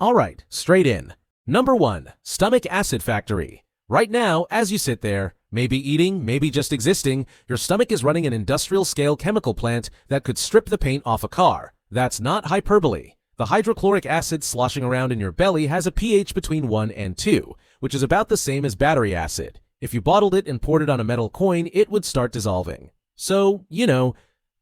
Alright, straight in. Number 1. Stomach acid factory. Right now, as you sit there, maybe eating, maybe just existing, your stomach is running an industrial-scale chemical plant that could strip the paint off a car. That's not hyperbole. The hydrochloric acid sloshing around in your belly has a pH between 1 and 2, which is about the same as battery acid. If you bottled it and poured it on a metal coin, it would start dissolving. So,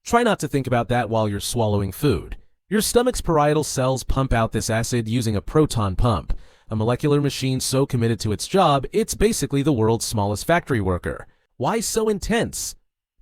try not to think about that while you're swallowing food. Your stomach's parietal cells pump out this acid using a proton pump, a molecular machine so committed to its job, it's basically the world's smallest factory worker. Why so intense?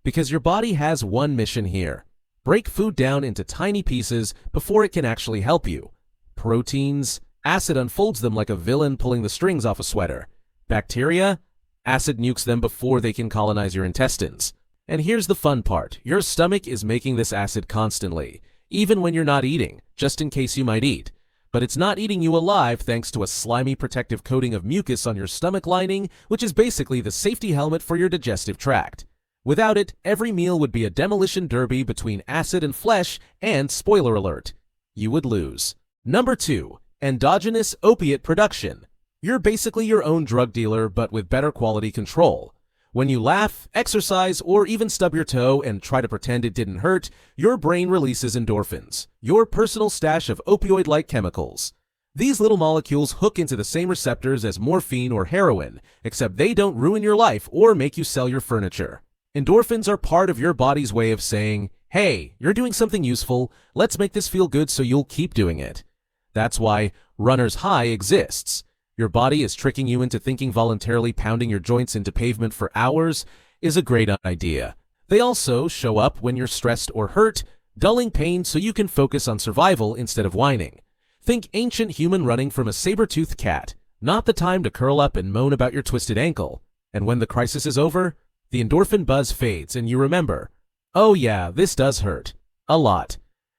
Because your body has one mission here. Break food down into tiny pieces before it can actually help you. Proteins, acid unfolds them like a villain pulling the strings off a sweater. Bacteria, acid nukes them before they can colonize your intestines. And here's the fun part, your stomach is making this acid constantly, even when you're not eating, just in case you might eat. But it's not eating you alive thanks to a slimy protective coating of mucus on your stomach lining, which is basically the safety helmet for your digestive tract. Without it, every meal would be a demolition derby between acid and flesh, and spoiler alert, you would lose. Number 2. Endogenous opiate production. You're basically your own drug dealer, but with better quality control. When you laugh, exercise, or even stub your toe and try to pretend it didn't hurt, your brain releases endorphins, your personal stash of opioid-like chemicals. These little molecules hook into the same receptors as morphine or heroin, except they don't ruin your life or make you sell your furniture. Endorphins are part of your body's way of saying, hey, you're doing something useful, let's make this feel good so you'll keep doing it. That's why runner's high exists. Your body is tricking you into thinking voluntarily pounding your joints into pavement for hours is a great idea. They also show up when you're stressed or hurt, dulling pain so you can focus on survival instead of whining. Think ancient human running from a saber-toothed cat, not the time to curl up and moan about your twisted ankle. And when the crisis is over, the endorphin buzz fades and you remember, oh yeah, this does hurt. A lot.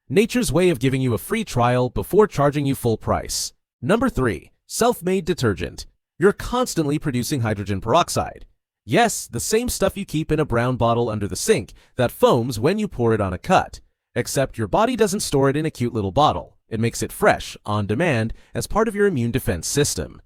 Nature's way of giving you a free trial before charging you full price. Number 3. Self-made detergent. You're constantly producing hydrogen peroxide. Yes, the same stuff you keep in a brown bottle under the sink that foams when you pour it on a cut. Except your body doesn't store it in a cute little bottle. It makes it fresh, on demand, as part of your immune defense system.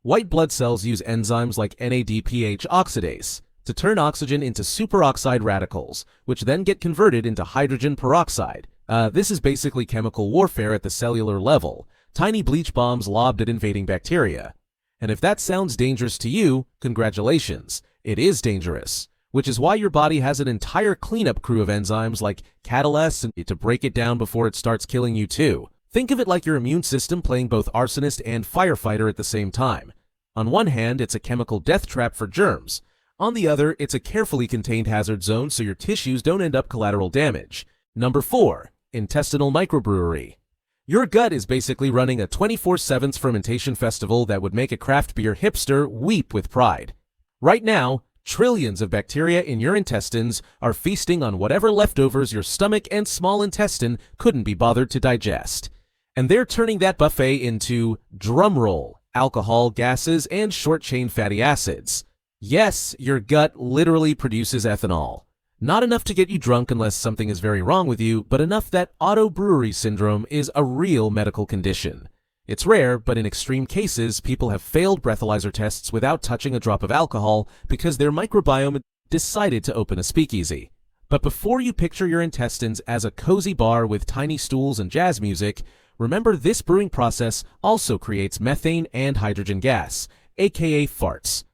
White blood cells use enzymes like NADPH oxidase to turn oxygen into superoxide radicals, which then get converted into hydrogen peroxide. This is basically chemical warfare at the cellular level. Tiny bleach bombs lobbed at invading bacteria. And if that sounds dangerous to you, congratulations, it is dangerous. Which is why your body has an entire cleanup crew of enzymes like catalase to break it down before it starts killing you too. Think of it like your immune system playing both arsonist and firefighter at the same time. On one hand, it's a chemical death trap for germs. On the other, it's a carefully contained hazard zone so your tissues don't end up collateral damage. Number 4. Intestinal microbrewery. Your gut is basically running a 24/7 fermentation festival that would make a craft beer hipster weep with pride. Right now, trillions of bacteria in your intestines are feasting on whatever leftovers your stomach and small intestine couldn't be bothered to digest. And they're turning that buffet into, drumroll, alcohol, gases, and short-chain fatty acids. Yes, your gut literally produces ethanol. Not enough to get you drunk unless something is very wrong with you, but enough that auto-brewery syndrome is a real medical condition. It's rare, but in extreme cases, people have failed breathalyzer tests without touching a drop of alcohol because their microbiome decided to open a speakeasy. But before you picture your intestines as a cozy bar with tiny stools and jazz music, remember this brewing process also creates methane and hydrogen gas, aka farts.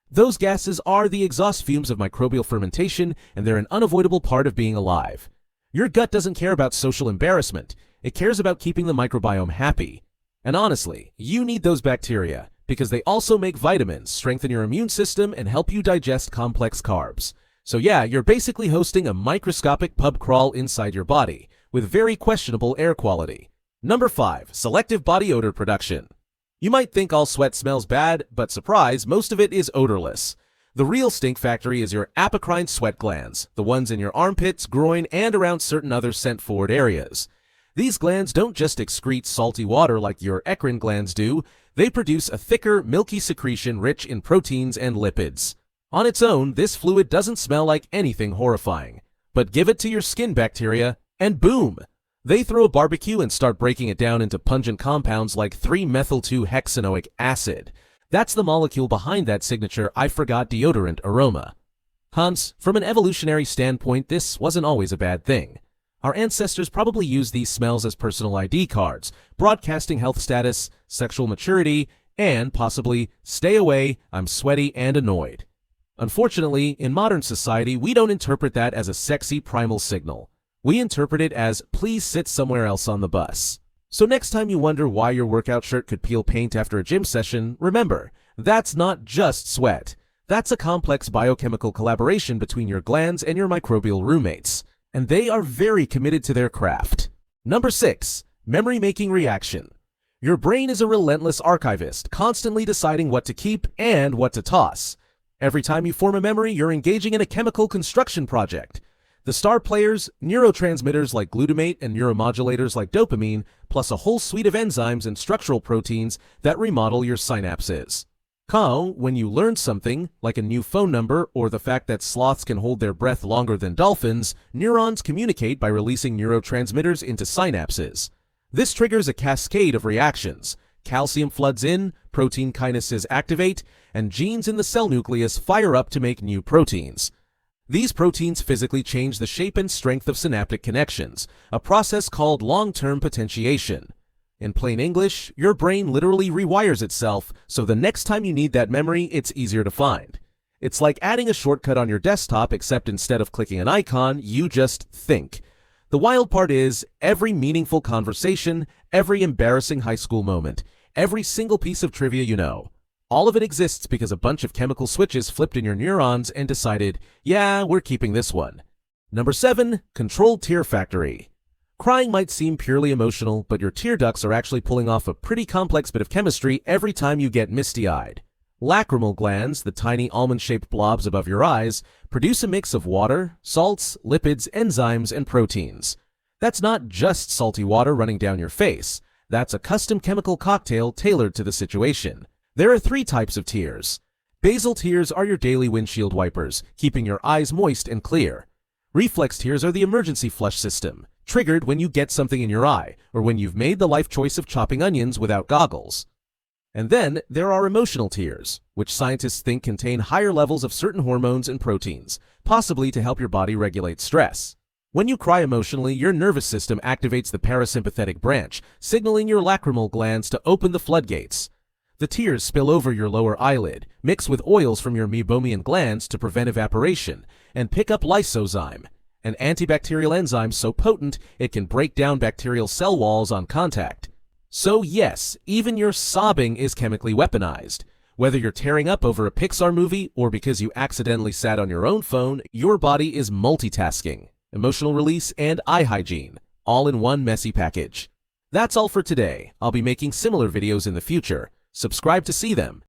Those gases are the exhaust fumes of microbial fermentation, and they're an unavoidable part of being alive. Your gut doesn't care about social embarrassment. It cares about keeping the microbiome happy. And honestly, you need those bacteria, because they also make vitamins, strengthen your immune system, and help you digest complex carbs. So yeah, you're basically hosting a microscopic pub crawl inside your body, with very questionable air quality. Number 5. Selective body odor production. You might think all sweat smells bad, but surprise, most of it is odorless. The real stink factory is your apocrine sweat glands, the ones in your armpits, groin, and around certain other scent-forward areas. These glands don't just excrete salty water like your eccrine glands do, they produce a thicker, milky secretion rich in proteins and lipids. On its own, this fluid doesn't smell like anything horrifying. But give it to your skin bacteria, and boom! They throw a barbecue and start breaking it down into pungent compounds like 3-methyl-2-hexanoic acid. That's the molecule behind that signature I forgot deodorant aroma. Hans, from an evolutionary standpoint, this wasn't always a bad thing. Our ancestors probably used these smells as personal ID cards, broadcasting health status, sexual maturity, and possibly, stay away, I'm sweaty and annoyed. Unfortunately, in modern society, we don't interpret that as a sexy primal signal. We interpret it as, please sit somewhere else on the bus. So next time you wonder why your workout shirt could peel paint after a gym session, remember, that's not just sweat. That's a complex biochemical collaboration between your glands and your microbial roommates. And they are very committed to their craft. Number 6. Memory-making reaction. Your brain is a relentless archivist, constantly deciding what to keep and what to toss. Every time you form a memory, you're engaging in a chemical construction project. The star players, neurotransmitters like glutamate and neuromodulators like dopamine, plus a whole suite of enzymes and structural proteins that remodel your synapses. When you learn something, like a new phone number or the fact that sloths can hold their breath longer than dolphins, neurons communicate by releasing neurotransmitters into synapses. This triggers a cascade of reactions. Calcium floods in, protein kinases activate, and genes in the cell nucleus fire up to make new proteins. These proteins physically change the shape and strength of synaptic connections, a process called long-term potentiation. In plain English, your brain literally rewires itself, so the next time you need that memory, it's easier to find. It's like adding a shortcut on your desktop, except instead of clicking an icon, you just think. The wild part is, every meaningful conversation, every embarrassing high school moment, every single piece of trivia you know, all of it exists because a bunch of chemical switches flipped in your neurons and decided, yeah, we're keeping this one. Number 7. Controlled tear factory. Crying might seem purely emotional, but your tear ducts are actually pulling off a pretty complex bit of chemistry every time you get misty-eyed. Lacrimal glands, the tiny almond-shaped blobs above your eyes, produce a mix of water, salts, lipids, enzymes, and proteins. That's not just salty water running down your face. That's a custom chemical cocktail tailored to the situation. There are 3 types of tears. Basal tears are your daily windshield wipers, keeping your eyes moist and clear. Reflex tears are the emergency flush system, triggered when you get something in your eye, or when you've made the life choice of chopping onions without goggles. And then there are emotional tears, which scientists think contain higher levels of certain hormones and proteins, possibly to help your body regulate stress. When you cry emotionally, your nervous system activates the parasympathetic branch, signaling your lacrimal glands to open the floodgates. The tears spill over your lower eyelid, mix with oils from your meibomian glands to prevent evaporation, and pick up lysozyme, an antibacterial enzyme so potent it can break down bacterial cell walls on contact. So yes, even your sobbing is chemically weaponized. Whether you're tearing up over a Pixar movie or because you accidentally sat on your own phone, your body is multitasking. Emotional release and eye hygiene, all in one messy package. That's all for today. I'll be making similar videos in the future. Subscribe to see them.